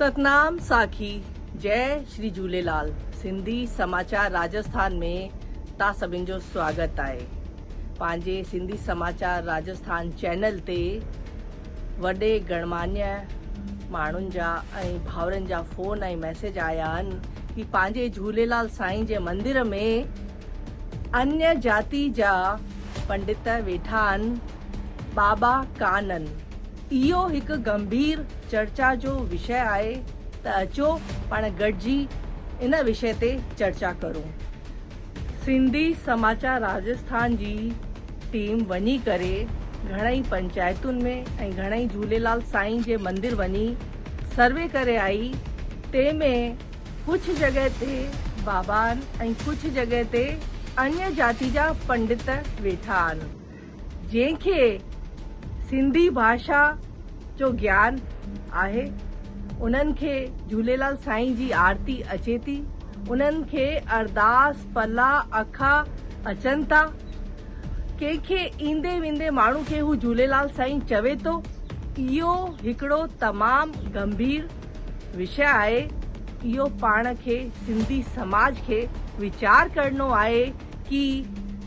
सतनाम साखी जय श्री झूलेलाल। सिंधी समाचार राजस्थान में ता सभिनि जो स्वागत आहे। पंहिंजे सिंधी समाचार राजस्थान चैनल ते वॾे गणमान्य माण्हुनि जा ऐं भाउरनि जा फ़ोन ऐं मैसेज आया आहिनि कि पंहिंजे झूलेलाल साईं जे मंदिर में अन्य जाति जा पंडित वेठा आहिनि, बाबा काननि। इहो हिकु गंभीर चर्चा जो विषय आहे त अचो पाण गॾिजी इन विषय ते चर्चा करूं। सिंधी समाचार राजस्थान जी टीम वञी करे घणई पंचायतुनि में ऐं घणई झूलेलाल साईं जे मंदिर वञी सर्वे करे आई। तंहिंमें कुझु जॻह ते बाबा आहिनि ऐं कुझु जॻह ते अन्य जाति जा पंडित वेठा आहिनि, जंहिंखे सिंधी भाषा जो ज्ञान आहे। उन्हनि खे झूलेलाल साईं जी आरती अचे थी, उन्हनि खे अरदास पला अखा अचनि था। कंहिंखे ईंदे वेंदे माण्हू खे हू झूलेलाल साईं चवे थो। इहो हिकिड़ो तमामु गंभीर विषय आहे। इहो पाण खे सिंधी समाज खे वीचार करणो आहे कि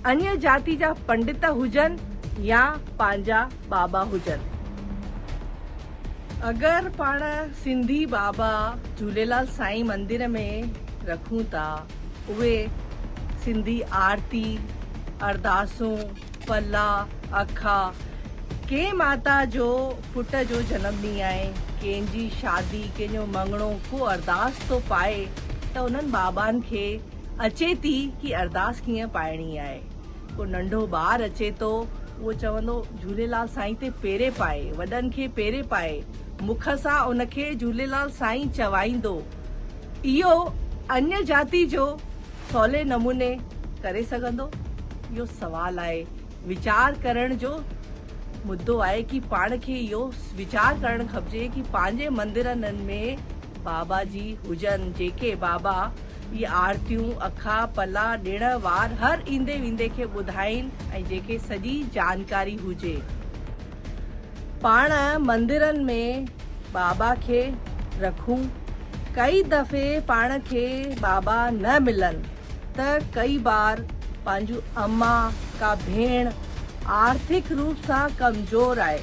अन्य जाति जा पंडित हुजनि या पंहिंजा बाबा हुजनि। अगरि पाण सिंधी बाबा झूलेलाल साईं मंदिर में रखूं था, उहे सिंधी आरती अरदासूं पला अखा, कंहिं माता जो पुट जो जनम ॾींहुं आहे, कंहिंजी शादी, कंहिंजो मङणो, को अरदास थो पाए त उन्हनि बाबानि खे अचे थी कि अरदास कीअं पाइणी आहे। को नंढो ॿारु अचे थो, उहो चवंदो झूलेलाल साईं ते पेरे पाए, वॾनि खे पेरे पाए, मुख सां उनखे झूलेलाल साईं चवाईंदो। इहो अन्य जाति जो सवले नमूने करे सघंदो? इहो सवाल आहे, वीचार करण जो मुद्दो आहे कि पाण खे इहो वीचार करणु खपिजे कि पंहिंजे मंदिरनि में बाबा जी हुजनि, जेके बाबा ये आरतियूं अखा पला ॾिण वार हर ईंदे वेंदे खे ॿुधाइनि ऐं जेके सॼी जानकारी हुजे। पाण मंदिरनि में बाबा खे रखूं, कई दफ़े पाण खे बाबा न मिलनि त कई बार पंहिंजो अम्मा का भेण आर्थिक रूप सां कमज़ोर आहे,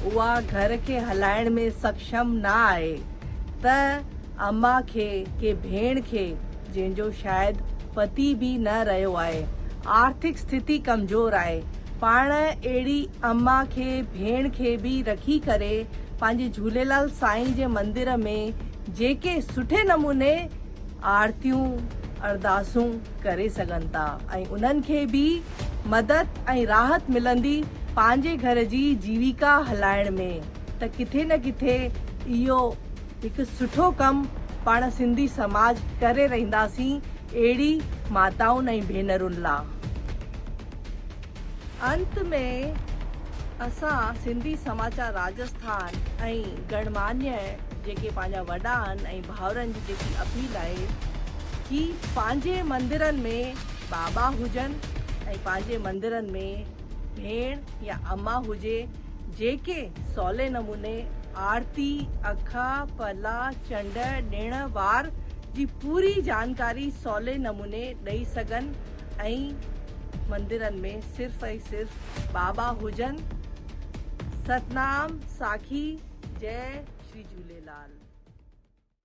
उहा घर खे हलाइण में सक्षम न आहे, त अम्मा खे के भेण खे जंहिंजो शायदि पति बि न रहियो आहे, आर्थिक स्थिति कमज़ोर आहे, पाण अहिड़ी अम्मा खे भेण खे बि रखी करे पंहिंजे झूलेलाल साईं जे मंदिर में जेके सुठे नमूने आरतियूं अरदासूं करे सघनि था ऐं उन्हनि खे बि मदद ऐं राहत मिलंदी पंहिंजे घर जी जीविका हलाइण में। त किथे न किथे इहो हिकु सुठो कमु पाण सिंधी समाज करे रहंदासीं अहिड़ी माताउनि ऐं भेनरुनि लाइ। अंत में असां सिंधी समाचार राजस्थान ऐं गणमान्य जेके पंहिंजा वॾा आहिनि ऐं भाउरनि जी जेकी अपील आहे कि पंहिंजे मंदिरनि में बाबा हुजनि ऐं पंहिंजे मंदिरनि में भेण या अम्मा हुजे, जेके सवले नमूने आरती अखा पला चंड ॾिण वार जी पूरी जानकारी सवले नमूने ॾेई सघनि ऐं मंदिरनि में सिर्फ़ ऐं सिर्फ़ बाबा हुजनि। सतनाम साखी जय श्री झूलेलाल।